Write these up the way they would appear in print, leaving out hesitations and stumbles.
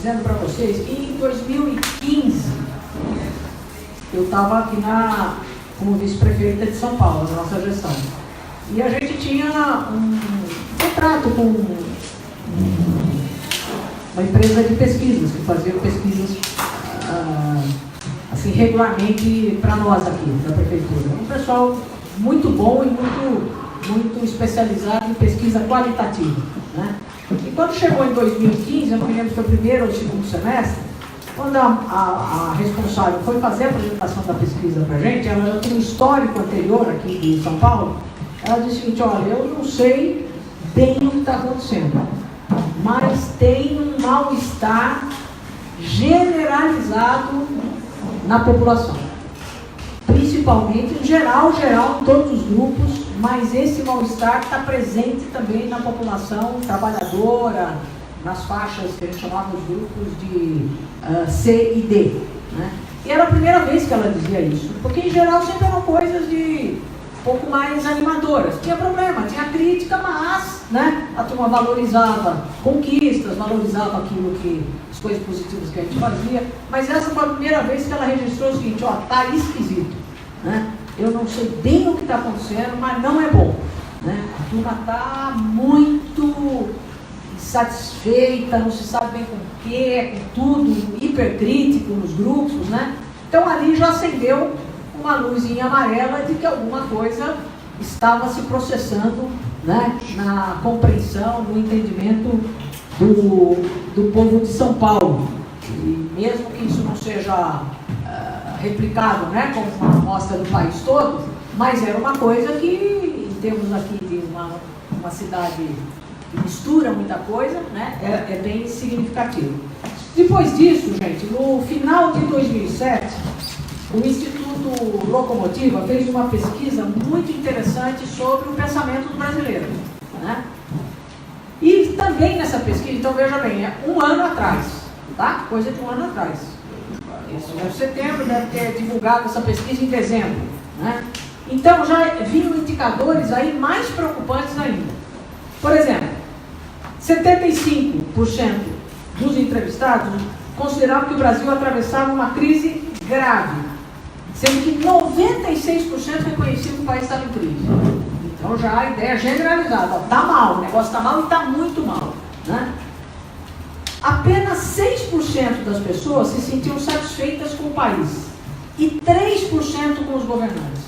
dizendo para vocês que em 2015 eu estava aqui como vice-prefeita de São Paulo, na nossa gestão. E a gente tinha um contrato com uma empresa de pesquisas, que fazia pesquisas assim, regularmente para nós aqui, da prefeitura. Um pessoal muito bom e muito especializado em pesquisa qualitativa, né? E quando chegou em 2015, eu não me lembro se foi o primeiro ou o segundo semestre, quando a responsável foi fazer a apresentação da pesquisa para a gente, ela já tinha um histórico anterior aqui em São Paulo. Ela disse o seguinte: olha, eu não sei bem o que está acontecendo, mas tem um mal-estar generalizado na população. Principalmente, em geral, em todos os grupos, mas esse mal-estar está presente também na população trabalhadora, nas faixas que a gente chamava os grupos de C e D, né? E era a primeira vez que ela dizia isso, porque em geral sempre eram coisas de pouco mais animadoras. Tinha problema, tinha crítica, mas, né, a turma valorizava conquistas, valorizava as coisas positivas que a gente fazia, mas essa foi a primeira vez que ela registrou o seguinte: ó, tá esquisito, né? Eu não sei bem o que está acontecendo, mas não é bom, né? A turma está muito insatisfeita, não se sabe bem com o quê, com tudo, hipercrítico nos grupos, né? Então ali já acendeu uma luzinha amarela de que alguma coisa estava se processando, né, na compreensão, no entendimento do povo de São Paulo. E mesmo que isso não seja replicado, né, como uma amostra do país todo, mas era uma coisa que, em termos aqui de uma cidade que mistura muita coisa, né, é bem significativo. Depois disso, gente, no final de 2007, o Instituto Locomotiva fez uma pesquisa muito interessante sobre o pensamento do brasileiro, né? E também nessa pesquisa, então veja bem, é um ano atrás, tá? Coisa de um ano atrás. Isso é setembro, deve ter divulgado essa pesquisa em dezembro, né? Então já vinham indicadores aí mais preocupantes ainda. Por exemplo, 75% dos entrevistados consideravam que o Brasil atravessava uma crise grave, sendo que 96% reconheciam que o país estava em crise. Então já a ideia generalizada, está mal, o negócio está mal e está muito mal, né? Apenas 6% das pessoas se sentiam satisfeitas com o país e 3% com os governantes.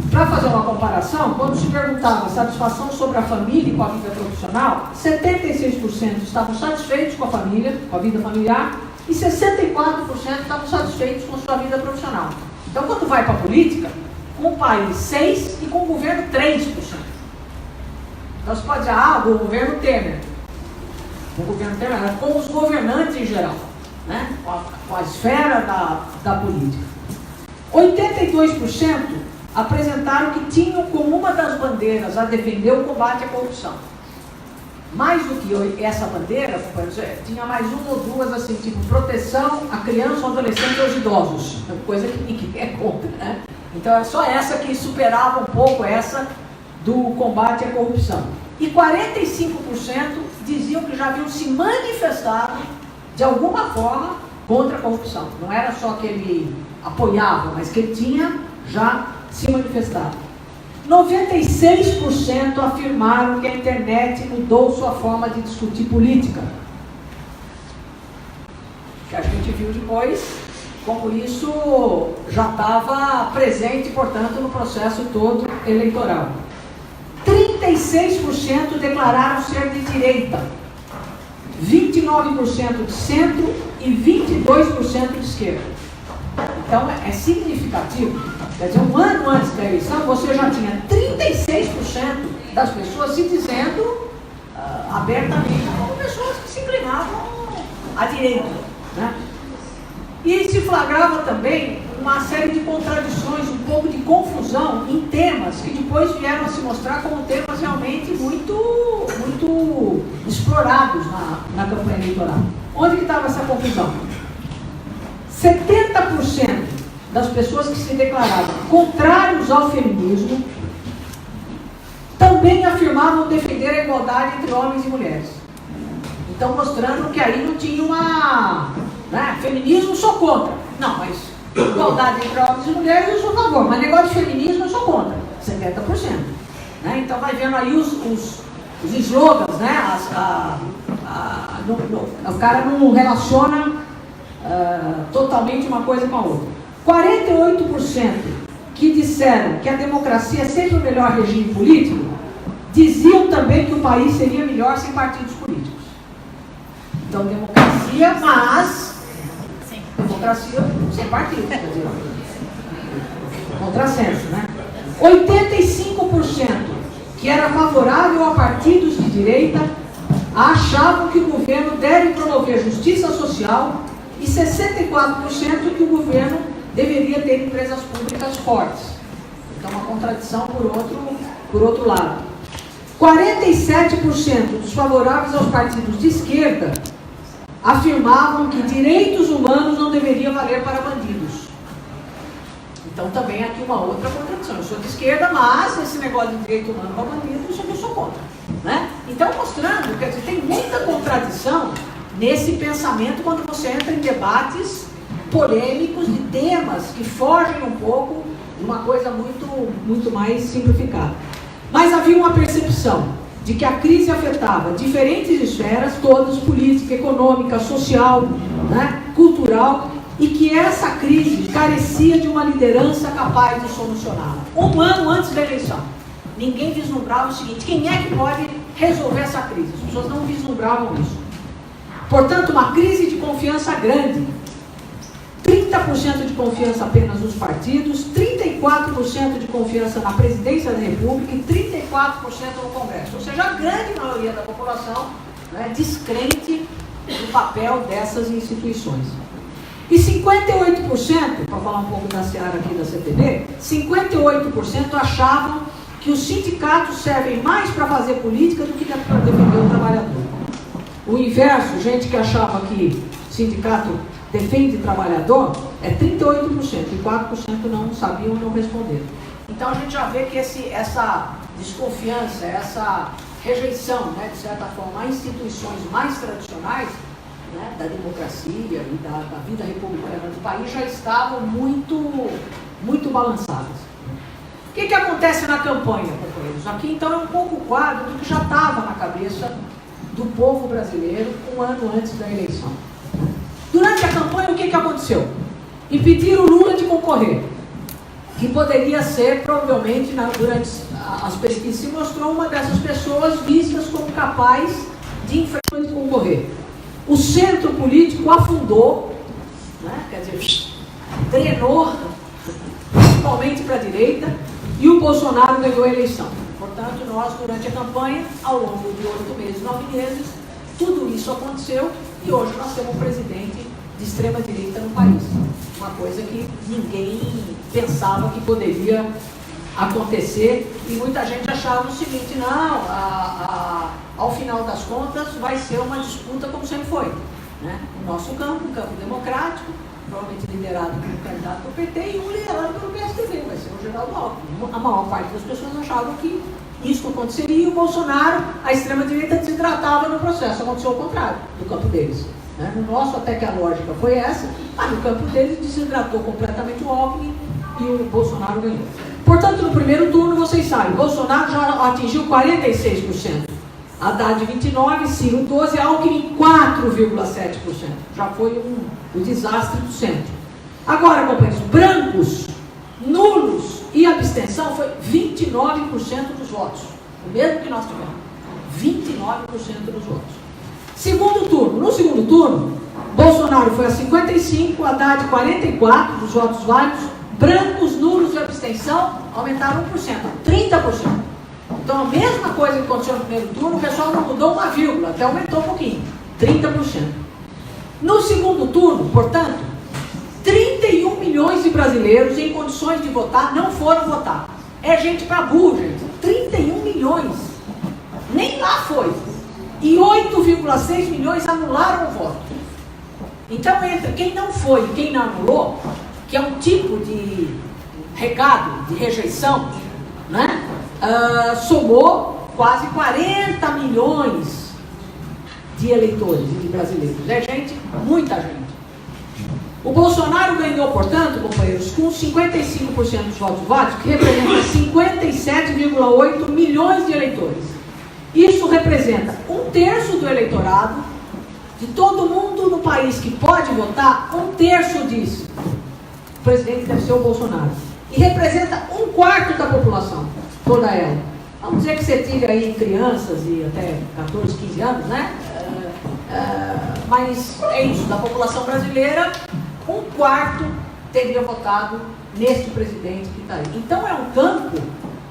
Para fazer uma comparação, quando se perguntava satisfação sobre a família e com a vida profissional, 76% estavam satisfeitos com a família, com a vida familiar, e 64% estavam satisfeitos com a sua vida profissional. Então, quando vai para a política, com o país 6% e com o governo 3%. Então, você pode dizer, o governo Temer. O governo Temer, com os governantes em geral, né? Com a esfera da política. 82% apresentaram que tinham como uma das bandeiras a defender o combate à corrupção. Mais do que essa bandeira, tinha mais uma ou duas, assim, tipo, proteção à criança, ao adolescente e aos idosos. Coisa que ninguém é contra, né? Então é só essa que superava um pouco essa do combate à corrupção. E 45% diziam que já haviam se manifestado de alguma forma contra a corrupção. Não era só que ele apoiava, mas que ele tinha já se manifestado. 96% afirmaram que a internet mudou sua forma de discutir política. Que a gente viu depois como isso já estava presente, portanto, no processo todo eleitoral. 36% declararam ser de direita, 29% de centro e 22% de esquerda. Então é significativo. Quer dizer, um ano antes da eleição, você já tinha 36% das pessoas se dizendo abertamente como pessoas que se inclinavam à direita, né? E se flagrava também uma série de contradições, um pouco de confusão em temas que depois vieram a se mostrar como temas realmente muito explorados na campanha eleitoral. Onde que estava essa confusão? 70% das pessoas que se declaravam contrários ao feminismo também afirmavam defender a igualdade entre homens e mulheres. Então, mostrando que aí não tinha uma... Né? Feminismo, sou contra. Não, mas igualdade entre homens e mulheres eu sou a favor. Mas negócio de feminismo eu sou contra. 70%. Né? Então, vai vendo aí os slogans, né? O cara não relaciona totalmente uma coisa com a outra. 48% que disseram que a democracia é sempre o melhor regime político, diziam também que o país seria melhor sem partidos políticos. Então, democracia, mas democracia sem partidos. Quer dizer, contrassenso, né? 85% que era favorável a partidos de direita achavam que o governo deve promover justiça social e 64% que o governo deveria ter empresas públicas fortes. Então, uma contradição por outro lado. 47% dos favoráveis aos partidos de esquerda afirmavam que direitos humanos não deveriam valer para bandidos. Então, também aqui uma outra contradição. Eu sou de esquerda, mas esse negócio de direito humano para bandidos, isso eu sou contra. Né? Então, mostrando, quer dizer, tem muita contradição nesse pensamento quando você entra em debates polêmicos de temas que fogem um pouco de uma coisa muito mais simplificada. Mas havia uma percepção de que a crise afetava diferentes esferas, todas, política, econômica, social, né, cultural, e que essa crise carecia de uma liderança capaz de solucioná-la. Um ano antes da eleição, ninguém vislumbrava o seguinte: quem é que pode resolver essa crise? As pessoas não vislumbravam isso. Portanto, uma crise de confiança grande. 30% de confiança apenas nos partidos, 34% de confiança na presidência da República e 34% no Congresso. Ou seja, a grande maioria da população, né, descrente do papel dessas instituições. E 58%, para falar um pouco da seara aqui da CTB, 58% achavam que os sindicatos servem mais para fazer política do que para defender o trabalhador. O inverso, gente que achava que sindicato defende trabalhador, é 38%, e 4% não sabiam, não responderam. Então a gente já vê que essa desconfiança, essa rejeição, né, de certa forma, a instituições mais tradicionais, né, da democracia e da vida republicana do país já estavam muito balançadas. O que acontece na campanha, companheiros? Aqui então é um pouco o quadro do que já estava na cabeça do povo brasileiro um ano antes da eleição. Durante a campanha, o que aconteceu? Impediram o Lula de concorrer, que poderia ser, provavelmente, durante as pesquisas, se mostrou uma dessas pessoas vistas como capaz de enfrentar e concorrer. O centro político afundou, né, quer dizer, drenou, principalmente para a direita, e o Bolsonaro ganhou a eleição. Portanto, nós, durante a campanha, ao longo de 8 meses, 9 meses, tudo isso aconteceu. E hoje nós temos um presidente de extrema-direita no país. Uma coisa que ninguém pensava que poderia acontecer. E muita gente achava o seguinte: não, ao final das contas vai ser uma disputa como sempre foi. Né? O nosso campo, um campo democrático, provavelmente liderado pelo candidato do PT e um liderado pelo PSDB, vai ser o Geraldo Alckmin. A maior parte das pessoas achavam que isso aconteceria e o Bolsonaro, a extrema-direita, desidratava no processo. Aconteceu ao contrário, no campo deles. Né? No nosso, até que a lógica foi essa, mas no campo deles desidratou completamente o Alckmin e o Bolsonaro ganhou. Portanto, no primeiro turno, vocês sabem, Bolsonaro já atingiu 46%, Haddad 29%, Ciro 12%, Alckmin 4,7%. Já foi o desastre do centro. Agora, companheiros, brancos, nulos e abstenção foi 29% dos votos. O mesmo que nós tivemos. 29% dos votos. Segundo turno. No segundo turno, Bolsonaro foi a 55%, Haddad 44% dos votos válidos, brancos, nulos e abstenção aumentaram 1%, 30%. Então a mesma coisa que aconteceu no primeiro turno, o pessoal não mudou uma vírgula, até aumentou um pouquinho, 30%. No segundo turno, portanto, 31 milhões de brasileiros em condições de votar não foram votar. É gente pra burro, gente. 31 milhões. Nem lá foi. E 8,6 milhões anularam o voto. Então, entre quem não foi e quem não anulou, que é um tipo de recado, de rejeição, né? Somou quase 40 milhões de eleitores e de brasileiros. É gente, muita gente. O Bolsonaro ganhou, portanto, companheiros, com 55% dos votos válidos, que representa 57,8 milhões de eleitores. Isso representa 1/3 do eleitorado, de todo mundo no país que pode votar, 1/3 disso. O presidente deve ser o Bolsonaro. E representa 1/4 da população, toda ela. Vamos dizer que você tira aí crianças e até 14, 15 anos, né? Mas é isso, da população brasileira, 1/4 teria votado neste presidente que está aí. Então é um campo,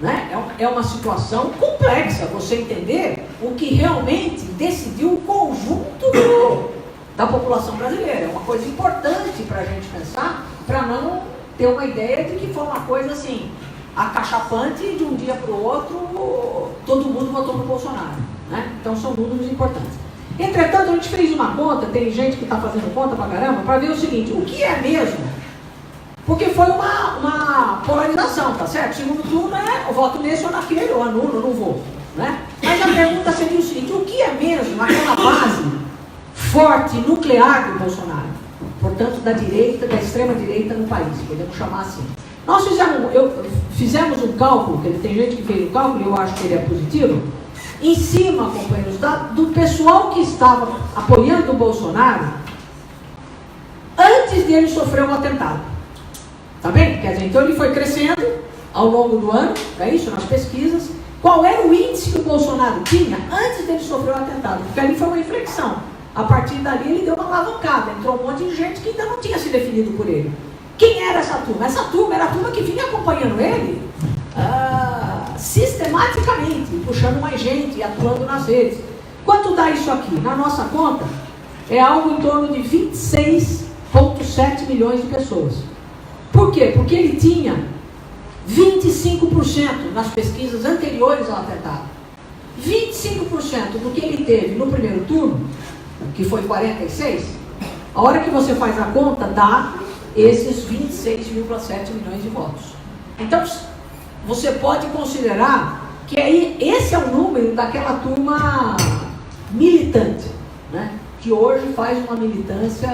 né? É uma situação complexa você entender o que realmente decidiu o conjunto da população brasileira. É uma coisa importante para a gente pensar, para não ter uma ideia de que foi uma coisa assim, acachapante, de um dia para o outro, todo mundo votou no Bolsonaro, né? Então são números importantes. Entretanto, a gente fez uma conta, tem gente que está fazendo conta pra caramba, para ver o seguinte, o que é mesmo? Porque foi uma polarização, tá certo? O segundo turno é o voto nesse ou naquele, ou anulo, não vou, né? Mas a pergunta seria o seguinte, o que é mesmo aquela base forte, nuclear do Bolsonaro? Portanto, da direita, da extrema direita no país, podemos chamar assim. Nós fizemos um cálculo, que tem gente que fez o cálculo, e eu acho que ele é positivo, em cima, companheiros, do pessoal que estava apoiando o Bolsonaro antes de ele sofrer um atentado. Tá bem? Quer dizer, então ele foi crescendo ao longo do ano, é isso, nas pesquisas. Qual era o índice que o Bolsonaro tinha antes dele sofrer o atentado? Porque ali foi uma inflexão. A partir dali ele deu uma alavancada, entrou um monte de gente que ainda não tinha se definido por ele. Quem era essa turma? Essa turma era a turma que vinha acompanhando ele sistematicamente, puxando mais gente e atuando nas redes. Quanto dá isso aqui? Na nossa conta, é algo em torno de 26,7 milhões de pessoas. Por quê? Porque ele tinha 25% nas pesquisas anteriores ao atentado. 25% do que ele teve no primeiro turno, que foi 46%, a hora que você faz a conta, dá esses 26,7 milhões de votos. Então, você pode considerar que aí, esse é o número daquela turma militante, né? Que hoje faz uma militância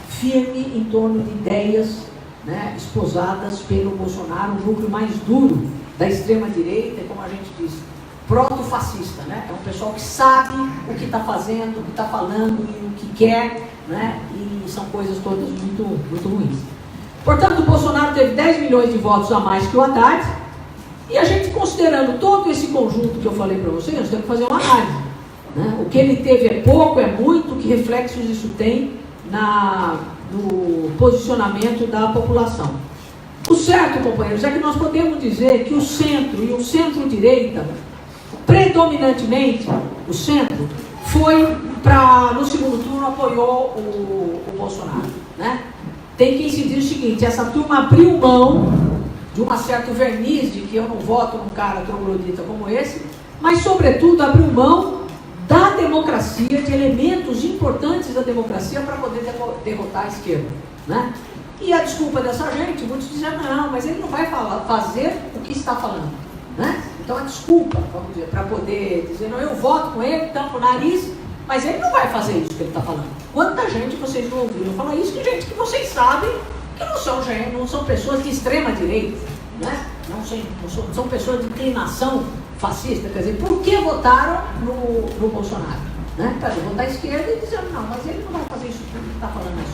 firme em torno de ideias, né, esposadas pelo Bolsonaro, um núcleo mais duro da extrema-direita, como a gente diz, proto-fascista, né? É um pessoal que sabe o que está fazendo, o que está falando e o que quer, né? E são coisas todas muito, muito ruins. Portanto, o Bolsonaro teve 10 milhões de votos a mais que o Haddad, e a gente, considerando todo esse conjunto que eu falei para vocês, nós temos que fazer uma análise, né? O que ele teve é pouco, é muito, que reflexos isso tem no posicionamento da população. O certo, companheiros, é que nós podemos dizer que o centro e o centro-direita, predominantemente, o centro, foi no segundo turno, apoiou o Bolsonaro, né? Tem quem se diz o seguinte, essa turma abriu mão de um certo verniz de que eu não voto num cara troglodita como esse, mas, sobretudo, abriu mão da democracia, de elementos importantes da democracia para poder derrotar a esquerda, né? E a desculpa dessa gente, muitos dizem, não, mas ele não vai fazer o que está falando, né? Então a desculpa, vamos dizer, para poder dizer, não, eu voto com ele, tampo o nariz, mas ele não vai fazer isso que ele está falando. Quanta gente vocês não ouviram falar isso, que gente que vocês sabem que não são pessoas de extrema direita, né? Não são pessoas de inclinação fascista, quer dizer, por que votaram no Bolsonaro? Né? Para votar à esquerda e dizer, não, mas ele não vai fazer isso tudo que ele está falando, é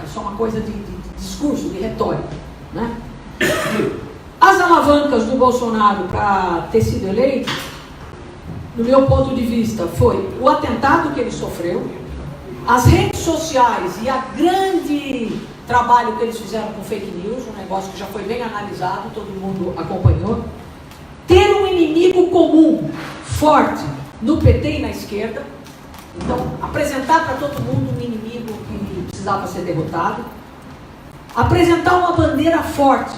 só uma coisa de discurso, de retórica, né? As alavancas do Bolsonaro para ter sido eleito, no meu ponto de vista, foi o atentado que ele sofreu, as redes sociais e a grande trabalho que eles fizeram com fake news, um negócio que já foi bem analisado, todo mundo acompanhou. Ter um inimigo comum, forte, no PT e na esquerda. Então, apresentar para todo mundo um inimigo que precisava ser derrotado. Apresentar uma bandeira forte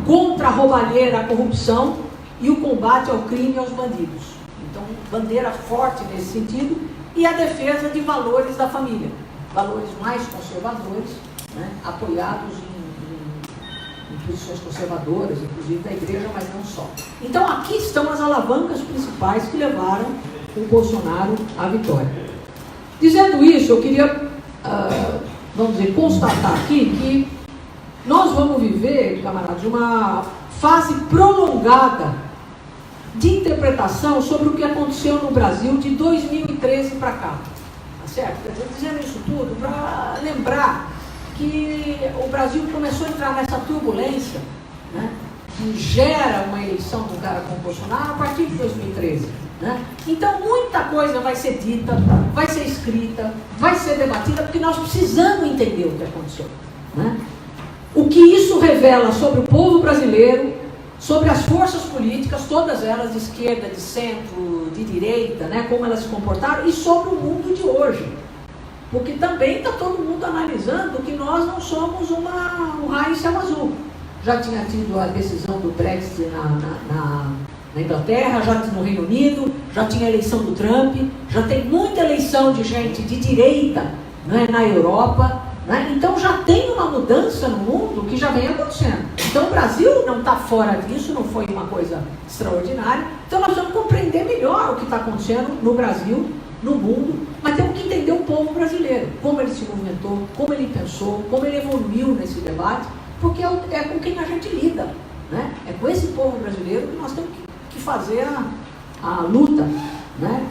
contra a roubalheira, a corrupção e o combate ao crime e aos bandidos. Então, bandeira forte nesse sentido. E a defesa de valores da família. Valores mais conservadores, né, apoiados em posições conservadoras, inclusive da igreja, mas não só. Então aqui estão as alavancas principais que levaram o Bolsonaro à vitória. Dizendo isso, eu queria, vamos dizer, constatar aqui que nós vamos viver, camaradas, uma fase prolongada de interpretação sobre o que aconteceu no Brasil de 2013 para cá. Tá certo? Estou dizendo isso tudo para lembrar que o Brasil começou a entrar nessa turbulência, né, que gera uma eleição do cara com o Bolsonaro a partir de 2013. Né? Então, muita coisa vai ser dita, vai ser escrita, vai ser debatida, porque nós precisamos entender o que aconteceu. Né? O que isso revela sobre o povo brasileiro, sobre as forças políticas, todas elas de esquerda, de centro, de direita, né, como elas se comportaram, e sobre o mundo de hoje. Porque também está todo mundo analisando que nós não somos um raio em céu azul. Já tinha tido a decisão do Brexit na Inglaterra, já no Reino Unido, já tinha a eleição do Trump, já tem muita eleição de gente de direita, né, na Europa. Né? Então já tem uma mudança no mundo que já vem acontecendo. Então o Brasil não está fora disso, não foi uma coisa extraordinária. Então nós vamos compreender melhor o que está acontecendo no Brasil, no mundo, mas temos que entender o povo brasileiro, como ele se movimentou, como ele pensou, como ele evoluiu nesse debate, porque é com quem a gente lida. Né? É com esse povo brasileiro que nós temos que fazer a luta, né?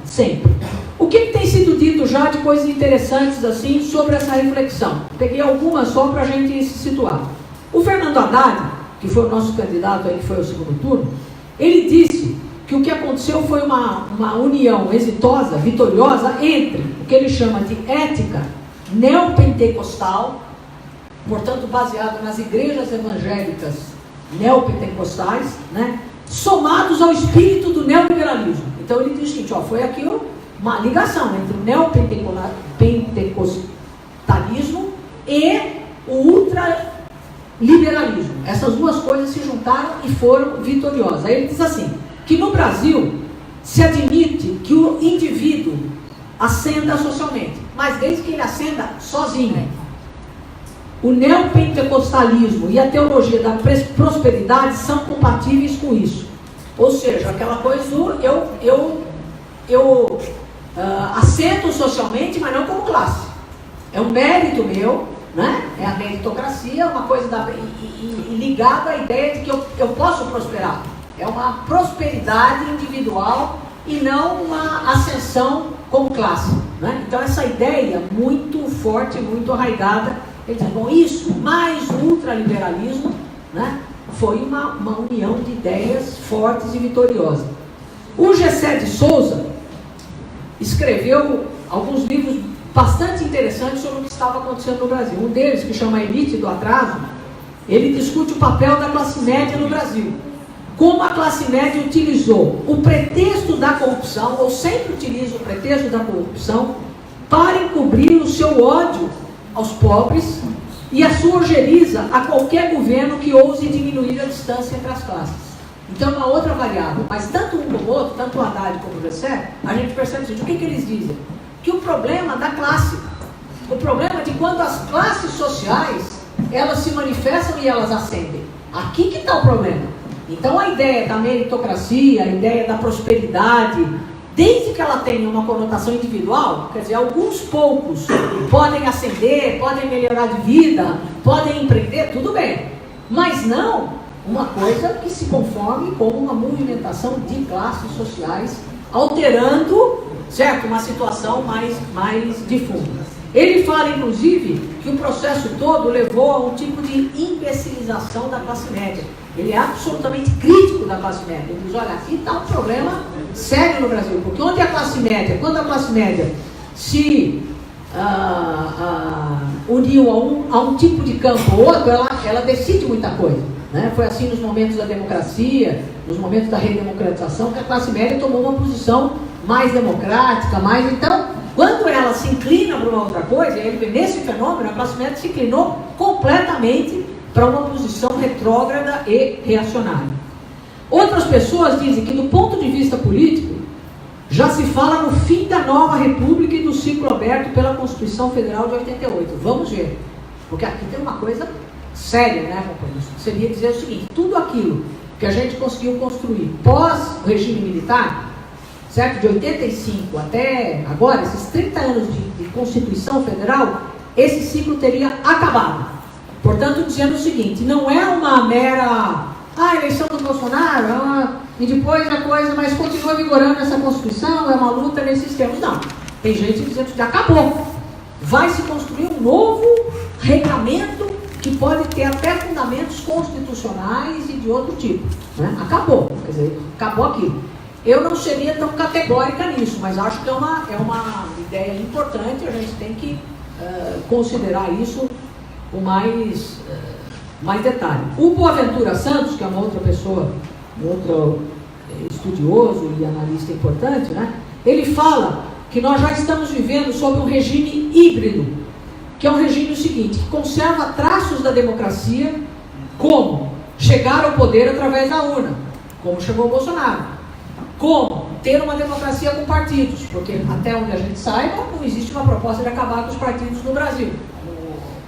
Sempre. O que tem sido dito já de coisas interessantes assim sobre essa reflexão? Peguei algumas só para a gente se situar. O Fernando Haddad, que foi o nosso candidato aí, que foi ao segundo turno, ele disse que o que aconteceu foi uma união exitosa, vitoriosa, entre o que ele chama de ética neopentecostal, portanto baseado nas igrejas evangélicas neopentecostais, né, somados ao espírito do neoliberalismo. Então ele diz o seguinte, foi aqui uma ligação entre o neopentecostalismo e o ultraliberalismo. Essas duas coisas se juntaram e foram vitoriosas. Aí ele diz assim, que no Brasil se admite que o indivíduo ascenda socialmente, mas desde que ele ascenda sozinho. O neopentecostalismo e a teologia da prosperidade são compatíveis com isso. Ou seja, aquela coisa do eu assento socialmente, mas não como classe. É um mérito meu, né? É a meritocracia, uma coisa ligada à ideia de que eu posso prosperar. É uma prosperidade individual e não uma ascensão como classe. Né? Então essa ideia muito forte, muito arraigada. Ele diz, bom, isso mais o ultraliberalismo, né, foi uma união de ideias fortes e vitoriosas. O Gessé de Souza escreveu alguns livros bastante interessantes sobre o que estava acontecendo no Brasil. Um deles, que chama Elite do Atraso, ele discute o papel da classe média no Brasil. Como a classe média utilizou o pretexto da corrupção, ou sempre utiliza o pretexto da corrupção, para encobrir o seu ódio aos pobres e a sua ojeriza a qualquer governo que ouse diminuir a distância entre as classes. Então é uma outra variável, mas tanto um como o outro, tanto o Haddad como o Gessé, a gente percebe o que eles dizem? Que o problema da classe, o problema de quando as classes sociais, elas se manifestam e elas ascendem. Aqui que está o problema. Então a ideia da meritocracia, a ideia da prosperidade, desde que ela tenha uma conotação individual, quer dizer, alguns poucos podem ascender, podem melhorar de vida, podem empreender, tudo bem. Mas não uma coisa que se conforme com uma movimentação de classes sociais, alterando, certo, uma situação mais difunda. Ele fala, inclusive, que o processo todo levou a um tipo de imbecilização da classe média. Ele é absolutamente crítico da classe média. Ele diz, olha, aqui está um problema sério no Brasil, porque quando a classe média se uniu a um tipo de campo ou outro, ela decide muita coisa. Né? Foi assim nos momentos da democracia, nos momentos da redemocratização, que a classe média tomou uma posição mais democrática, então, quando ela se inclina para uma outra coisa, nesse fenômeno, a classe média se inclinou completamente para uma posição retrógrada e reacionária. Outras pessoas dizem que, do ponto de vista político, já se fala no fim da nova república e do ciclo aberto pela Constituição Federal de 88. Vamos ver, porque aqui tem uma coisa séria, né, companheiros? Seria dizer o seguinte, tudo aquilo que a gente conseguiu construir pós o regime militar certo? De 85 até agora, esses 30 anos de Constituição Federal, esse ciclo teria acabado. Portanto, dizendo o seguinte, não é uma mera, eleição do Bolsonaro, e depois a coisa, mas continua vigorando essa Constituição, é uma luta nesses termos. Não, tem gente dizendo que acabou. Vai se construir um novo regramento que pode ter até fundamentos constitucionais e de outro tipo. Né? Acabou, quer dizer, acabou aquilo. Eu não seria tão categórica nisso, mas acho que é uma ideia importante, a gente tem que considerar isso com mais detalhe. O Boaventura Santos, que é uma outra pessoa, um outro estudioso e analista importante, né? Ele fala que nós já estamos vivendo sob um regime híbrido, que é um regime seguinte, que conserva traços da democracia, como chegar ao poder através da urna, como chegou o Bolsonaro, como ter uma democracia com partidos, porque até onde a gente saiba, não existe uma proposta de acabar com os partidos no Brasil,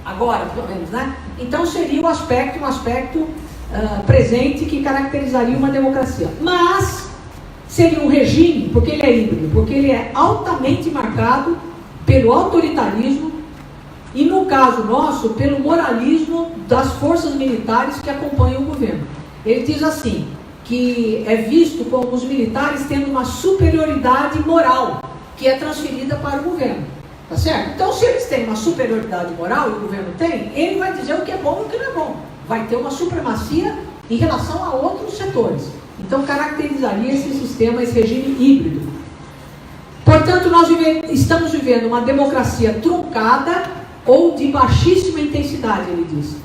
agora pelo menos, né? Então seria um aspecto presente que caracterizaria uma democracia, mas seria um regime, porque ele é híbrido, porque ele é altamente marcado pelo autoritarismo e, no caso nosso, pelo moralismo das forças militares que acompanham o governo. Ele diz assim, que é visto como os militares tendo uma superioridade moral, que é transferida para o governo. Tá certo? Então, se eles têm uma superioridade moral, e o governo tem, ele vai dizer o que é bom e o que não é bom. Vai ter uma supremacia em relação a outros setores. Então, caracterizaria esse sistema, esse regime híbrido. Portanto, nós estamos vivendo uma democracia truncada ou de baixíssima intensidade, ele diz.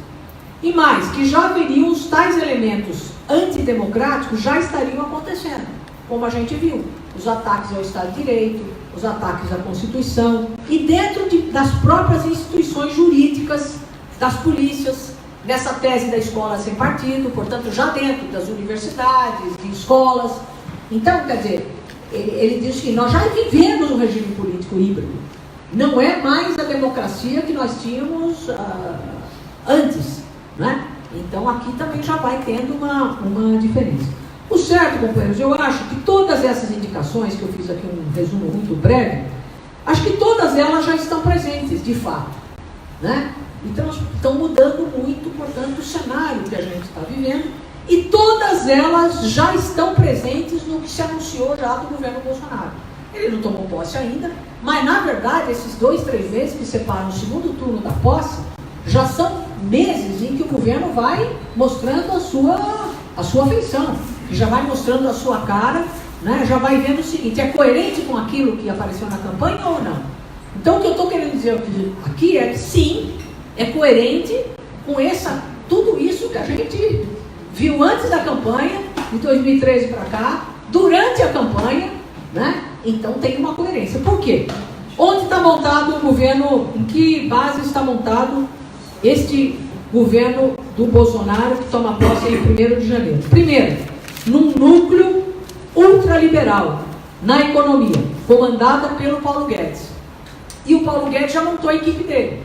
E mais, que já haveriam os tais elementos antidemocráticos já estariam acontecendo, como a gente viu. Os ataques ao Estado de Direito, os ataques à Constituição, e dentro das próprias instituições jurídicas, das polícias, nessa tese da escola sem partido, portanto, já dentro das universidades, de escolas. Então, quer dizer, ele diz que nós já vivemos um regime político híbrido. Não é mais a democracia que nós tínhamos antes, né? Então, aqui também já vai tendo uma diferença. O certo, companheiros, eu acho que todas essas indicações, que eu fiz aqui um resumo muito breve, acho que todas elas já estão presentes, de fato, né? Então, estão mudando muito, portanto, o cenário que a gente está vivendo, e todas elas já estão presentes no que se anunciou já do governo Bolsonaro. Ele não tomou posse ainda, mas, na verdade, esses 2, 3 meses que separam o segundo turno da posse, já são meses em que o governo vai mostrando a sua feição, já vai mostrando a sua cara, né? Já vai vendo o seguinte, é coerente com aquilo que apareceu na campanha ou não? Então, o que eu estou querendo dizer aqui é que, sim, é coerente com tudo isso que a gente viu antes da campanha, de 2013 para cá, durante a campanha, né? Então tem uma coerência. Por quê? Onde está montado o governo, em que base está montado este governo do Bolsonaro que toma posse em 1º de janeiro? Primeiro, num núcleo ultraliberal na economia, comandada pelo Paulo Guedes. E o Paulo Guedes já montou a equipe dele.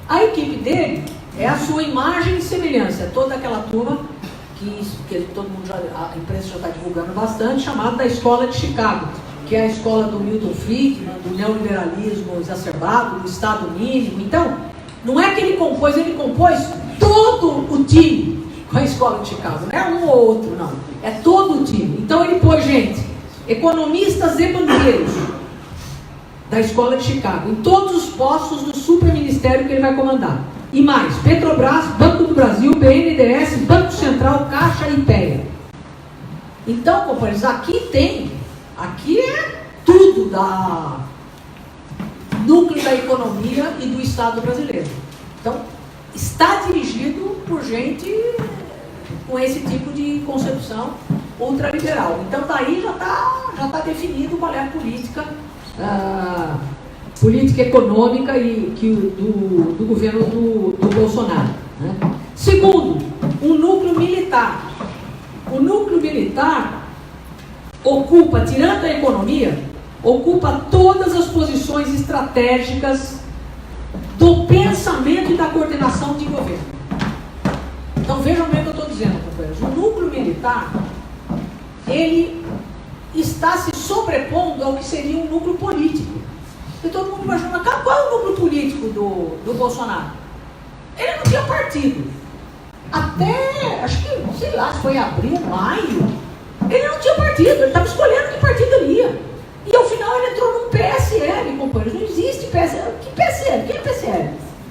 A equipe dele é a sua imagem e semelhança, é toda aquela turma que todo mundo a imprensa já está divulgando bastante, chamada da Escola de Chicago, que é a escola do Milton Friedman, do neoliberalismo exacerbado, do Estado mínimo. Então, não é que ele compôs todo o time com a Escola de Chicago, não é um ou outro, não, é todo o time. Então ele pôs gente, economistas e banqueiros da Escola de Chicago, em todos os postos do superministério que ele vai comandar. E mais, Petrobras, Banco do Brasil, BNDES, Banco Central, Caixa e IPEA. Então, companheiros, aqui é tudo da núcleo da economia e do Estado brasileiro. Então, está dirigido por gente com esse tipo de concepção ultraliberal. Então, daí já tá definido qual é a política econômica do governo do Bolsonaro, né? Segundo, um núcleo militar. O núcleo militar ocupa, tirando a economia, ocupa todas as posições estratégicas do pensamento e da coordenação de governo. Então vejam bem o que eu estou dizendo, companheiros. O núcleo militar, ele está se sobrepondo ao que seria um núcleo político. E todo mundo imagina, qual é o núcleo político do Bolsonaro? Ele não tinha partido. Até, acho que, sei lá, se foi em abril, maio, ele não tinha partido, ele estava escolhendo que partido ele ia. E ao final ele entrou num PSL, companheiros. Não existe PSL. Que PSL? Quem é PSL?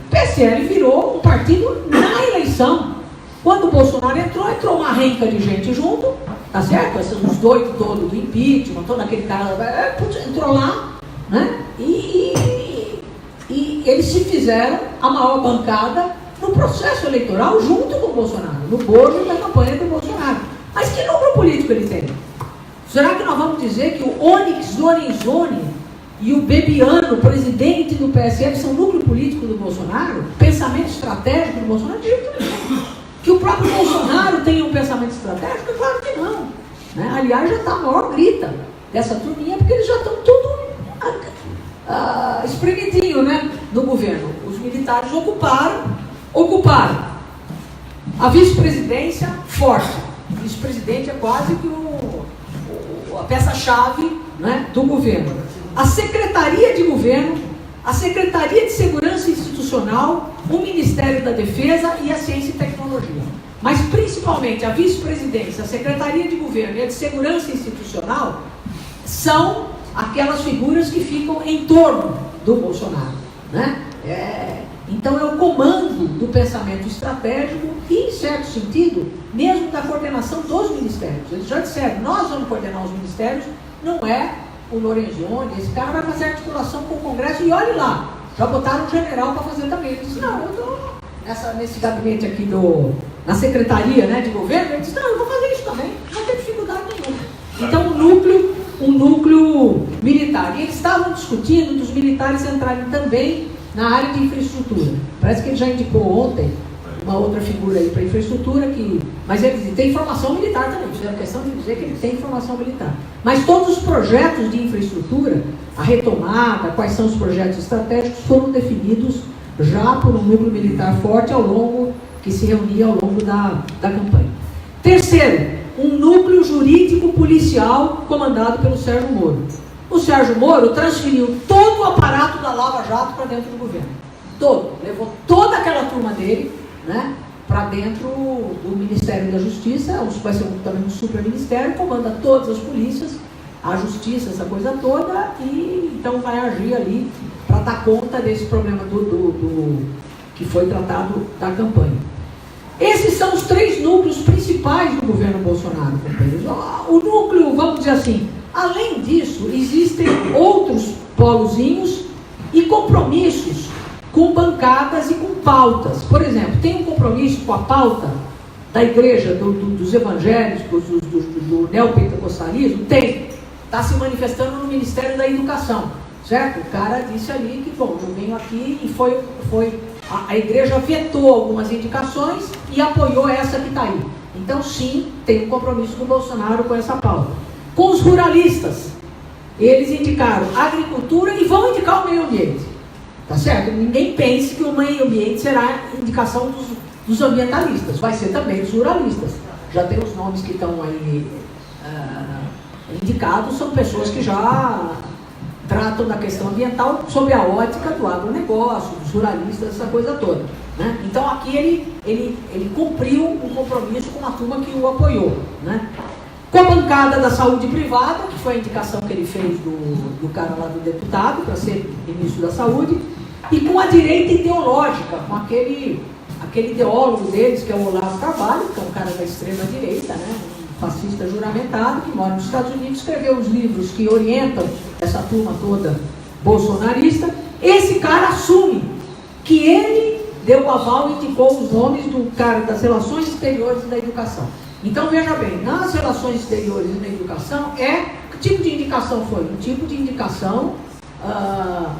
PSL virou um partido na eleição. Quando o Bolsonaro entrou uma renca de gente junto, tá certo? Os doidos todos do impeachment, todo aquele cara entrou lá, né? E eles se fizeram a maior bancada no processo eleitoral junto com o Bolsonaro, no bojo da campanha do Bolsonaro. Mas que núcleo político ele tem? Será que nós vamos dizer que o Onyx Lorenzoni e o Bebiano, presidente do PSL, são núcleo político do Bolsonaro? Pensamento estratégico do Bolsonaro? De jeito nenhum. Que o próprio Bolsonaro tenha um pensamento estratégico? Claro que não. Né? Aliás, já está a maior grita dessa turminha, porque eles já estão tudo espremidinho, né, no governo. Os militares ocuparam a vice-presidência forte. O vice-presidente é quase que a peça-chave, né, do governo. A Secretaria de Governo, a Secretaria de Segurança Institucional, o Ministério da Defesa e a Ciência e Tecnologia. Mas principalmente a vice-presidência, a Secretaria de Governo e a de Segurança Institucional são aquelas figuras que ficam em torno do Bolsonaro, né? Então é o comando do pensamento estratégico e, em certo sentido, mesmo da coordenação dos ministérios. Eles já disseram, nós vamos coordenar os ministérios, não é o Lorenzoni, esse cara vai fazer articulação com o Congresso e olhe lá, já botaram um general para fazer também. Ele disse, não, eu estou nesse gabinete aqui na Secretaria, né, de Governo, ele disse, não, eu vou fazer isso também, não tem dificuldade nenhuma. Então um núcleo militar. E eles estavam discutindo dos militares entrarem também na área de infraestrutura. Parece que ele já indicou ontem uma outra figura aí para infraestrutura, mas ele tem formação militar também, fizeram questão de dizer que ele tem formação militar. Mas todos os projetos de infraestrutura, a retomada, quais são os projetos estratégicos, foram definidos já por um núcleo militar forte que se reunia ao longo da campanha. Terceiro, um núcleo jurídico policial comandado pelo Sérgio Moro. O Sérgio Moro transferiu todo o aparato da Lava Jato para dentro do governo. Todo. Levou toda aquela turma dele, né, para dentro do Ministério da Justiça, vai ser também um superministério, comanda todas as polícias, a justiça, essa coisa toda, e então vai agir ali para dar conta desse problema que foi tratado da campanha. Esses são os três núcleos principais do governo Bolsonaro, companheiros. O núcleo, vamos dizer assim, além disso, existem outros polozinhos e compromissos com bancadas e com pautas. Por exemplo, tem um compromisso com a pauta da igreja, dos evangélicos, do neopentecostalismo? Tem. Está se manifestando no Ministério da Educação, certo? O cara disse ali que, bom, eu venho aqui e a igreja vetou algumas indicações e apoiou essa que está aí. Então, sim, tem um compromisso do Bolsonaro com essa pauta. Com os ruralistas, eles indicaram a agricultura e vão indicar o meio ambiente. Tá certo? Ninguém pense que o meio ambiente será indicação dos ambientalistas, vai ser também dos ruralistas. Já tem os nomes que estão aí indicados, são pessoas que já tratam da questão ambiental sob a ótica do agronegócio, dos ruralistas, essa coisa toda, né? Então aqui ele cumpriu um compromisso com a turma que o apoiou, né? Com a bancada da saúde privada, que foi a indicação que ele fez do cara lá do deputado, para ser ministro da saúde, e com a direita ideológica, com aquele ideólogo deles, que é o Olavo Carvalho, que é um cara da extrema direita, né? Fascista juramentado, que mora nos Estados Unidos, escreveu os livros que orientam essa turma toda bolsonarista. Esse cara assume que ele deu o aval e indicou os nomes do cara das relações exteriores e da educação. Então, veja bem, nas relações exteriores e na educação, que tipo de indicação foi? Um tipo de indicação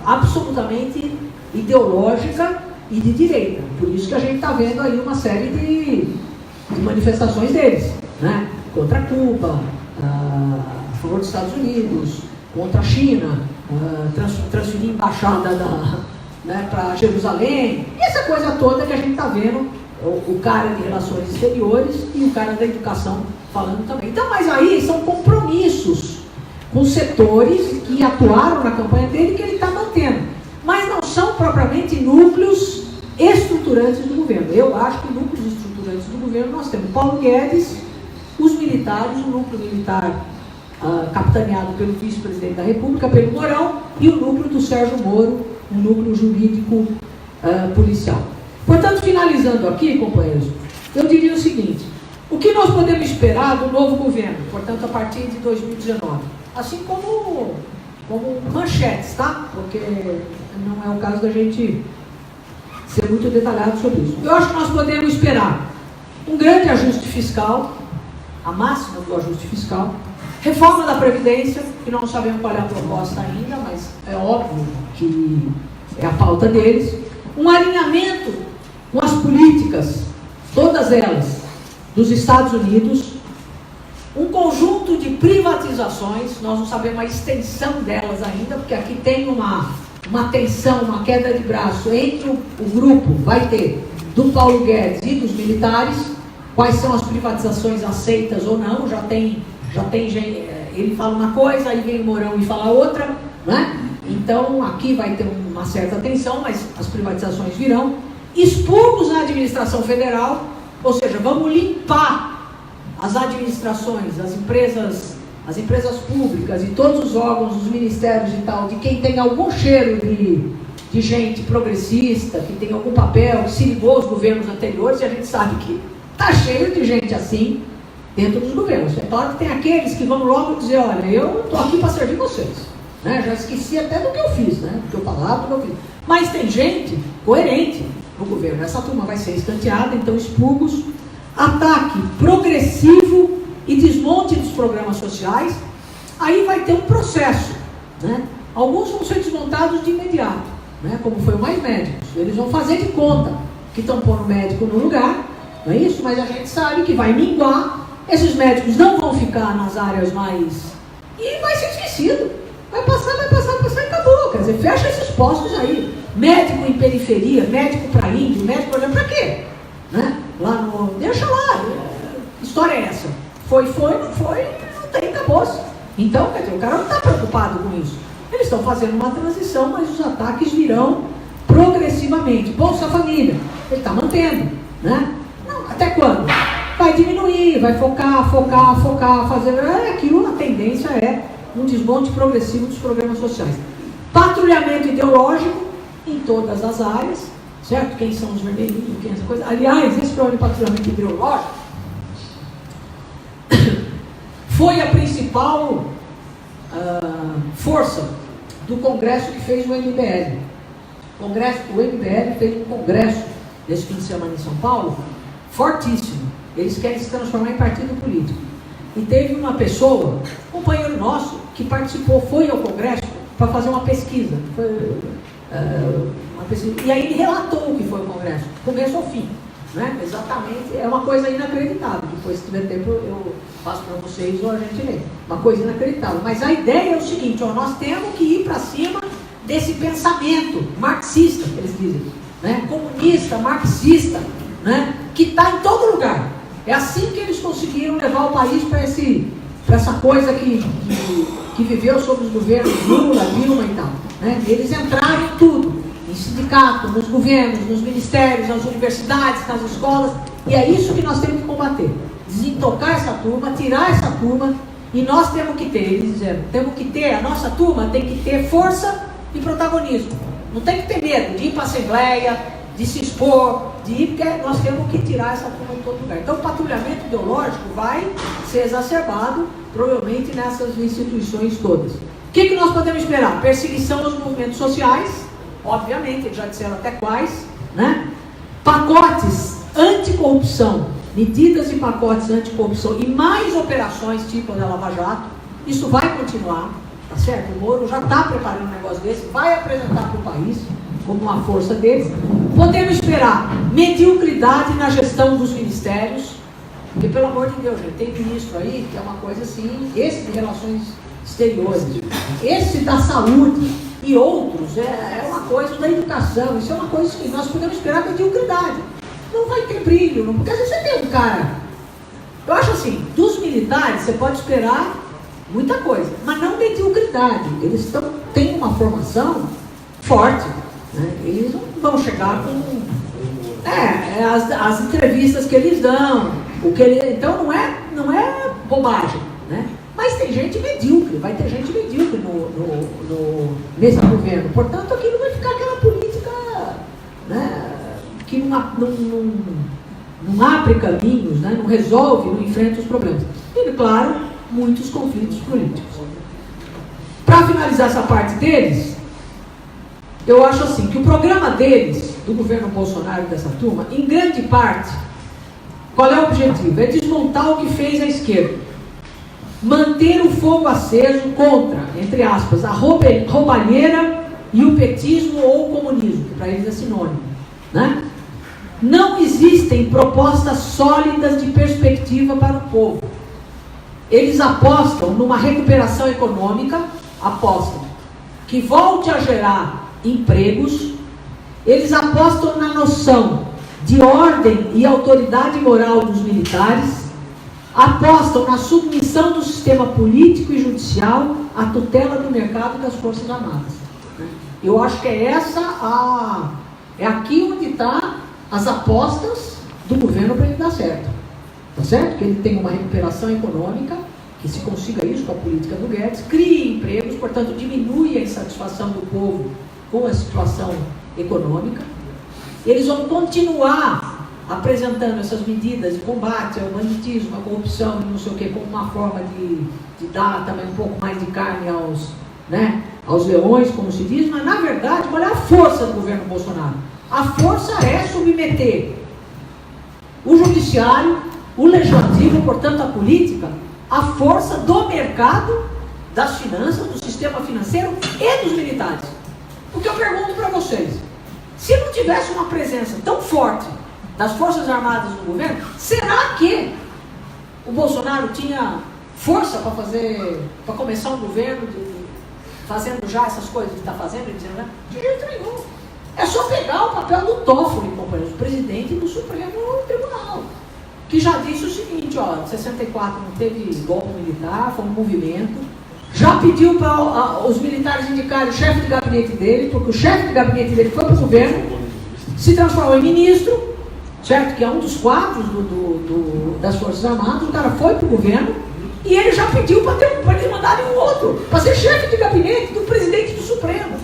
absolutamente ideológica e de direita. Por isso que a gente está vendo aí uma série de manifestações deles, né? Contra Cuba, a favor dos Estados Unidos, contra a China, transferir embaixada né, para Jerusalém, e essa coisa toda que a gente está vendo, o cara de relações exteriores e o cara da educação falando também. Então, mas aí são compromissos com setores que atuaram na campanha dele, que ele está mantendo. Mas não são propriamente núcleos estruturantes do governo. Eu acho que núcleos estruturantes do governo nós temos Paulo Guedes, os militares, o núcleo militar capitaneado pelo vice-presidente da República, pelo Mourão, e o núcleo do Sérgio Moro, um núcleo jurídico policial. Portanto, finalizando aqui, companheiros, eu diria o seguinte: o que nós podemos esperar do novo governo, portanto, a partir de 2019? Assim como manchetes, tá? Porque não é o caso da gente ser muito detalhado sobre isso. Eu acho que nós podemos esperar um grande ajuste fiscal, a máxima do ajuste fiscal, reforma da Previdência, que não sabemos qual é a proposta ainda, mas é óbvio que é a pauta deles, um alinhamento com as políticas, todas elas, dos Estados Unidos, um conjunto de privatizações, nós não sabemos a extensão delas ainda, porque aqui tem uma tensão, uma queda de braço entre o grupo, vai ter, do Paulo Guedes e dos militares, quais são as privatizações aceitas ou não, já tem gente, ele fala uma coisa, aí vem o Mourão e fala outra, né? Então aqui vai ter uma certa tensão, mas as privatizações virão. Expurgos na administração federal, ou seja, vamos limpar as administrações, as empresas públicas e todos os órgãos, os ministérios e tal, de quem tem algum cheiro de gente progressista, que tem algum papel, que se ligou aos governos anteriores, e a gente sabe que está cheio de gente assim dentro dos governos. É claro que tem aqueles que vão logo dizer, olha, eu estou aqui para servir vocês, né? Já esqueci até do que eu fiz, né? Do que eu falava, do que eu fiz. Mas tem gente coerente no governo. Essa turma vai ser escanteada, então expurgos, ataque progressivo e desmonte dos programas sociais. Aí vai ter um processo, né? Alguns vão ser desmontados de imediato, né? Como foi o Mais Médicos. Eles vão fazer de conta que estão pondo o médico no lugar, não é isso? Mas a gente sabe que vai minguar. Esses médicos não vão ficar nas áreas mais... E vai ser esquecido. Vai passar e acabou. Quer dizer, fecha esses postos aí. Médico em periferia, médico para índio, médico para quê? Né? Lá no... Deixa lá. Que história é essa? Foi, não foi, não tem, acabou-se. Então, quer dizer, o cara não está preocupado com isso. Eles estão fazendo uma transição, mas os ataques virão progressivamente. Bolsa Família, ele está mantendo, né? Não, até quando? Vai diminuir, vai focar, fazer aquilo, a tendência é um desmonte progressivo dos programas sociais. Patrulhamento ideológico em todas as áreas, certo? Quem são os vermelhinhos, quem é essa coisa. Aliás, esse programa de patrulhamento ideológico foi a principal força do Congresso que fez o MBL. O MBL fez um congresso desse fim de semana em São Paulo, fortíssimo. Eles querem se transformar em partido político. E teve uma pessoa, um companheiro nosso, que participou, foi ao Congresso para fazer uma pesquisa. E aí ele relatou o que foi o Congresso, começo ao fim. Né? Exatamente, é uma coisa inacreditável. Depois, se tiver tempo, eu passo para vocês ou a gente lê. Uma coisa inacreditável. Mas a ideia é o seguinte, ó, nós temos que ir para cima desse pensamento marxista, que eles dizem, né? Comunista, marxista, né? Que está em todo lugar. É assim que eles conseguiram levar o país para essa coisa que viveu sob os governos Lula, Dilma e tal. Né? Eles entraram em tudo, em sindicato, nos governos, nos ministérios, nas universidades, nas escolas, e é isso que nós temos que combater. Desintocar essa turma, tirar essa turma, e nós temos que ter, eles dizendo, a nossa turma tem que ter força e protagonismo. Não tem que ter medo de ir para a Assembleia, de se expor, porque nós temos que tirar essa turma de todo lugar. Então o patrulhamento ideológico vai ser exacerbado, provavelmente nessas instituições todas. O que nós podemos esperar? Perseguição aos movimentos sociais, obviamente, eles já disseram até quais, né? Pacotes anticorrupção, medidas e pacotes anticorrupção e mais operações tipo a da Lava Jato, isso vai continuar, tá certo? O Moro já está preparando um negócio desse, vai apresentar para o país como uma força deles. Podemos esperar mediocridade na gestão dos ministérios, porque, pelo amor de Deus, gente, tem ministro aí que é uma coisa assim, esse de relações exteriores, esse da saúde e outros, é uma coisa da educação, isso é uma coisa que nós podemos esperar mediocridade. Não vai ter brilho, porque às vezes você tem um cara, eu acho assim, dos militares você pode esperar muita coisa, mas não mediocridade. Eles têm uma formação forte, né? Eles não vão chegar com as entrevistas que eles dão, então não é bobagem, né? Mas tem gente medíocre, vai ter gente medíocre nesse governo. Portanto, aqui não vai ficar aquela política, né, que não abre caminhos, né, não resolve, não enfrenta os problemas. E, claro, muitos conflitos políticos. Para finalizar essa parte deles, eu acho assim, que o programa deles, do governo Bolsonaro e dessa turma, em grande parte, qual é o objetivo? É desmontar o que fez a esquerda. Manter o fogo aceso contra, entre aspas, a roubalheira e o petismo ou o comunismo, que para eles é sinônimo, né? Não existem propostas sólidas de perspectiva para o povo. Eles apostam numa recuperação econômica, apostam que volte a gerar empregos. Eles apostam na noção de ordem e autoridade moral dos militares, apostam na submissão do sistema político e judicial à tutela do mercado e das Forças Armadas. Eu acho que é aqui onde estão as apostas do governo para ele dar certo. Tá certo? Que ele tenha uma recuperação econômica, que se consiga isso com a política do Guedes, crie empregos, portanto diminui a insatisfação do povo com a situação econômica. Eles vão continuar apresentando essas medidas de combate ao banditismo, à corrupção e não sei o que, como uma forma de dar também um pouco mais de carne aos leões, como se diz, mas na verdade, qual é a força do governo Bolsonaro? A força é submeter o judiciário, o legislativo, portanto a política, à força do mercado, das finanças, do sistema financeiro e dos militares. O que eu pergunto para vocês, se não tivesse uma presença tão forte das Forças Armadas no governo, será que o Bolsonaro tinha força para começar um governo fazendo já essas coisas que está fazendo? Dizendo, né? De jeito nenhum. É só pegar o papel do Toffoli, companheiros, presidente do Supremo Tribunal, que já disse o seguinte, em 64 não teve golpe militar, foi um movimento, já pediu para os militares indicarem o chefe de gabinete dele, porque o chefe de gabinete dele foi para o governo, se transformou em ministro, certo? Que é um dos quadros das Forças Armadas, o cara foi para o governo e ele já pediu para eles mandarem um outro, para ser chefe de gabinete do presidente do Supremo.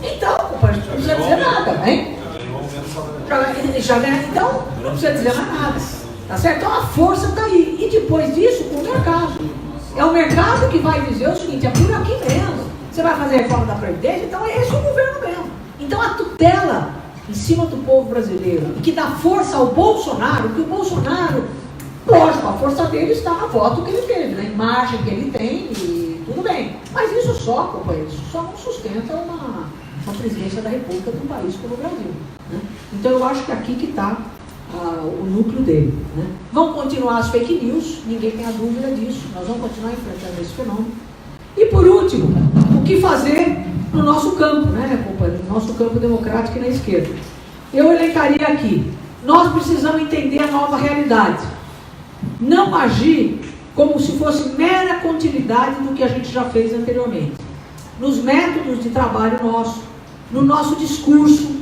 Então, compadre, não precisa dizer nada, hein? Então, não precisa dizer mais nada, tá certo? Então a força está aí. E depois disso, o mercado. É o mercado que vai dizer o seguinte, é por aqui mesmo. Você vai fazer a reforma da Previdência, então é esse o governo mesmo. Então a tutela em cima do povo brasileiro, e que dá força ao Bolsonaro, que o Bolsonaro, lógico, a força dele está na voto que ele teve, na imagem que ele tem, e tudo bem. Mas isso só, companheiros, isso só não sustenta uma presidência da República de um país como o Brasil, né? Então eu acho que aqui que está o núcleo dele, né? Vão continuar as fake news, ninguém tem a dúvida disso, nós vamos continuar enfrentando esse fenômeno. E por último, o que fazer no nosso campo, né, companheiro? No nosso campo democrático e na esquerda. Eu elencaria aqui, nós precisamos entender a nova realidade, não agir como se fosse mera continuidade do que a gente já fez anteriormente, nos métodos de trabalho nosso, no nosso discurso,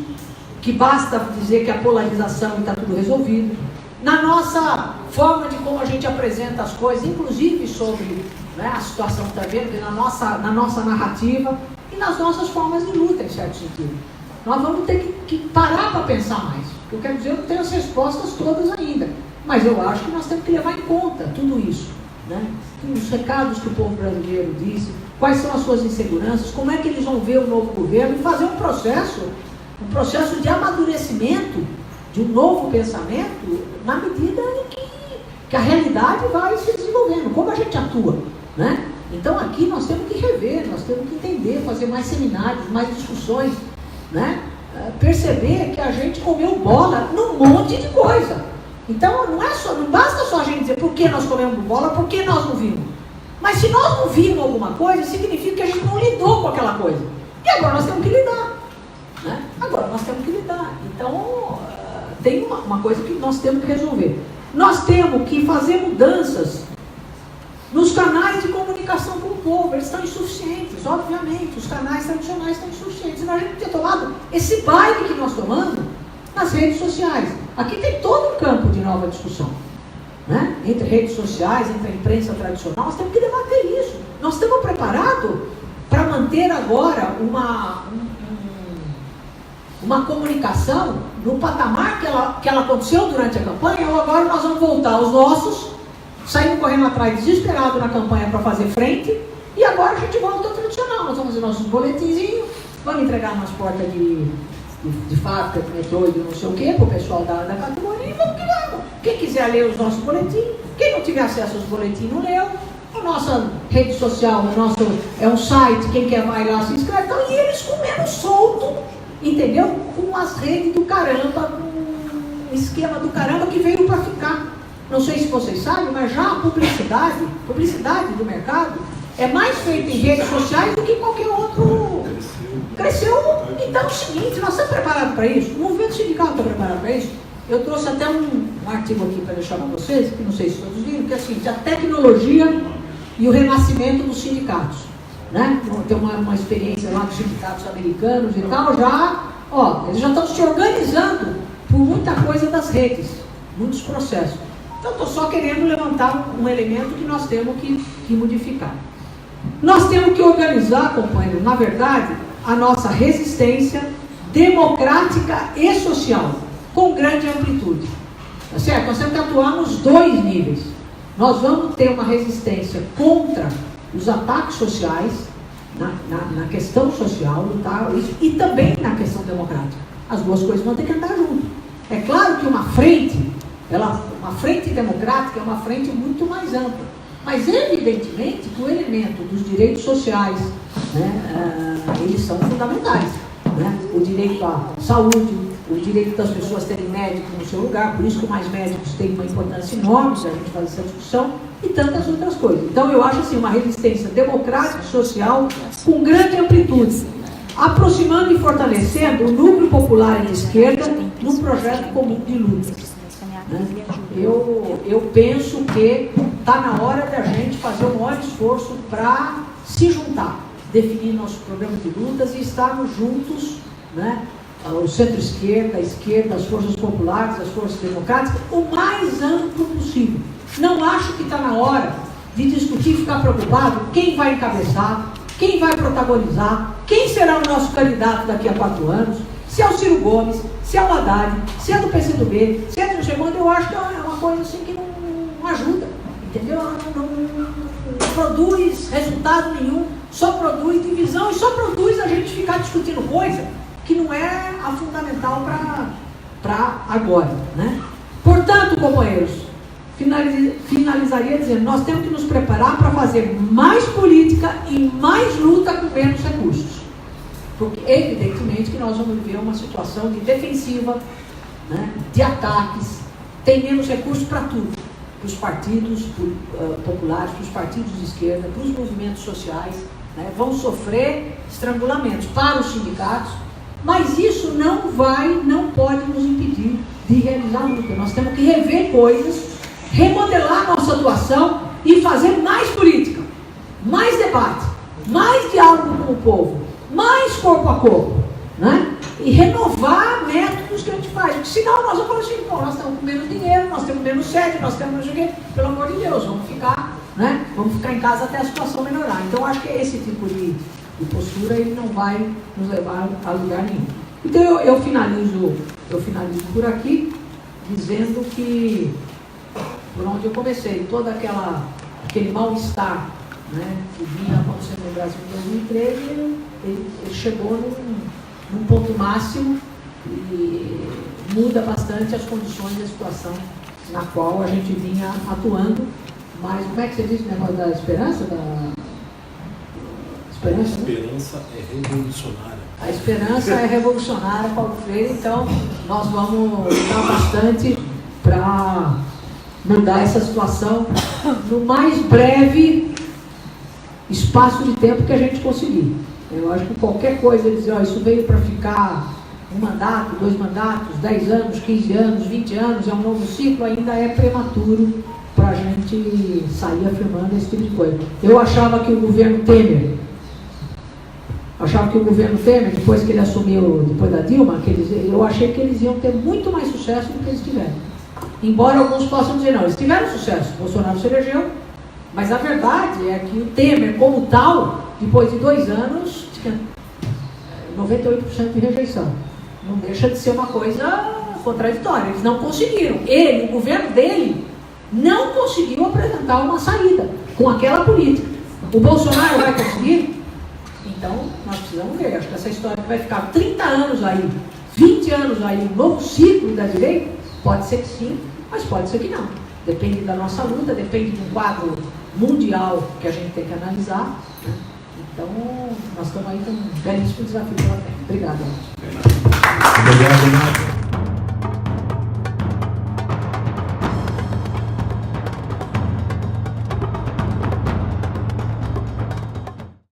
que basta dizer que a polarização está tudo resolvido, na nossa forma de como a gente apresenta as coisas, inclusive sobre, né, a situação que está vendo, na nossa narrativa e nas nossas formas de luta, em certo sentido. Nós vamos ter que parar para pensar mais. Eu quero dizer, eu não tenho as respostas todas ainda, mas eu acho que nós temos que levar em conta tudo isso, né? Os recados que o povo brasileiro disse, quais são as suas inseguranças, como é que eles vão ver o novo governo e fazer um processo de amadurecimento de um novo pensamento na medida em que a realidade vai se desenvolvendo, como a gente atua, né? Então aqui nós temos que rever, nós temos que entender, fazer mais seminários, mais discussões, né? Perceber que a gente comeu bola num monte de coisa. Então não basta só a gente dizer por que nós comemos bola, por que nós não vimos. Mas se nós não vimos alguma coisa, significa que a gente não lidou com aquela coisa. E agora nós temos que lidar, né? Agora nós temos que lidar. Então tem uma coisa que nós temos que resolver. Nós temos que fazer mudanças nos canais de comunicação com o povo. Eles estão insuficientes, obviamente, os canais tradicionais estão insuficientes. Nós temos que ter tomado esse baile que nós tomamos nas redes sociais. Aqui tem todo um campo de nova discussão, né? Entre redes sociais, entre a imprensa tradicional, nós temos que debater isso. Nós estamos preparados para manter agora uma comunicação no patamar que ela aconteceu durante a campanha, ou agora nós vamos voltar aos nossos, saímos correndo atrás desesperado na campanha para fazer frente, e agora a gente volta ao tradicional. Nós vamos fazer nossos boletinzinhos, vamos entregar nas portas de fábrica, de metrô e de não sei o que, para o pessoal da categoria, e vamos que vamos. Quem quiser ler os nossos boletins, quem não tiver acesso aos boletins não leu. A nossa rede social, é um site, quem quer vai lá se inscreve. Então, e eles comendo solto, entendeu? Com as redes do caramba, com um esquema do caramba que veio para ficar. Não sei se vocês sabem, mas já a publicidade do mercado é mais feita em redes sociais do que qualquer outro. Cresceu. Então é o seguinte, nós estamos preparados para isso? O movimento sindical está preparado para isso? Eu trouxe até um artigo aqui para deixar para vocês, que não sei se todos viram, que é assim, a tecnologia e o renascimento dos sindicatos, né? Tem uma experiência lá dos sindicatos americanos e tal, eles já estão se organizando por muita coisa das redes, muitos processos. Então, estou só querendo levantar um elemento que nós temos que modificar. Nós temos que organizar, companheiros, na verdade, a nossa resistência democrática e social, com grande amplitude. Tá certo? Nós temos que atuar nos dois níveis. Nós vamos ter uma resistência contra os ataques sociais, na questão social, e também na questão democrática. As duas coisas vão ter que andar junto. É claro que uma frente democrática é uma frente muito mais ampla. Mas, evidentemente, que o elemento dos direitos sociais, né, eles são fundamentais. Né? O direito à saúde, o direito das pessoas terem médico no seu lugar, por isso que mais médicos têm uma importância enorme se a gente fazer essa discussão, e tantas outras coisas. Então, eu acho assim, uma resistência democrática e social com grande amplitude, aproximando e fortalecendo o núcleo popular e de esquerda num projeto comum de luta. Eu penso que está na hora da gente fazer o maior esforço para se juntar, definir nossos programas de lutas e estarmos juntos, né? O centro-esquerda, a esquerda, as forças populares, as forças democráticas, o mais amplo possível. Não acho que está na hora de discutir e ficar preocupado quem vai encabeçar, quem vai protagonizar, quem será o nosso candidato daqui a 4 anos, se é o Ciro Gomes, se é o Haddad, se é do PCdoB, se é do Segundo. Eu acho que é uma coisa assim que não ajuda, entendeu? Não produz resultado nenhum, só produz divisão e só produz a gente ficar discutindo coisa que não é a fundamental para agora, né? Portanto, companheiros, finalizaria dizendo, nós temos que nos preparar para fazer mais política e mais luta com menos recursos. Porque, evidentemente, que nós vamos viver uma situação de defensiva, né, de ataques, tem menos recursos para tudo, para os partidos populares, para os partidos de esquerda, para os movimentos sociais, né, vão sofrer estrangulamentos para os sindicatos, mas isso não pode nos impedir de realizar a luta. Nós temos que rever coisas, remodelar a nossa atuação e fazer mais política, mais debate, mais diálogo com o povo, mais corpo a corpo, né? E renovar métodos que a gente faz, porque senão nós vamos falar assim, pô, nós estamos com menos dinheiro, nós temos menos sede, nós temos não sei o quê, pelo amor de Deus, vamos ficar em casa até a situação melhorar. Então, acho que esse tipo de postura ele não vai nos levar a lugar nenhum. Então, eu finalizo por aqui, dizendo que, por onde eu comecei, todo aquele mal-estar, né, que vinha acontecendo no Brasil em 2013, ele chegou num ponto máximo e muda bastante as condições e a situação na qual a gente vinha atuando. Mas como é que você diz o negócio da esperança? A esperança é revolucionária. A esperança é revolucionária, Paulo Freire, então nós vamos lutar bastante para mudar essa situação no mais breve espaço de tempo que a gente conseguir. Eu acho que qualquer coisa dizer, ó, isso veio para ficar 1 mandato, 2 mandatos, 10 anos, 15 anos, 20 anos, é um novo ciclo, ainda é prematuro para a gente gente sair afirmando esse tipo de coisa. Eu achava que o governo Temer, depois que ele assumiu, depois da Dilma, eu achei que eles iam ter muito mais sucesso do que eles tiveram. Embora alguns possam dizer, não, eles tiveram sucesso, Bolsonaro se elegeu, mas a verdade é que o Temer, como tal, depois de 2 anos, tinha 98% de rejeição. Não deixa de ser uma coisa contraditória. Eles não conseguiram. O governo dele, não conseguiu apresentar uma saída com aquela política. O Bolsonaro vai conseguir? Então, nós precisamos ver. Acho que essa história que vai ficar 30 anos aí, 20 anos aí, um novo ciclo da direita, pode ser que sim, mas pode ser que não. Depende da nossa luta, depende de um quadro mundial que a gente tem que analisar, né? Então, nós estamos aí com um belíssimo desafio pela frente. Obrigado. Obrigado, Renato.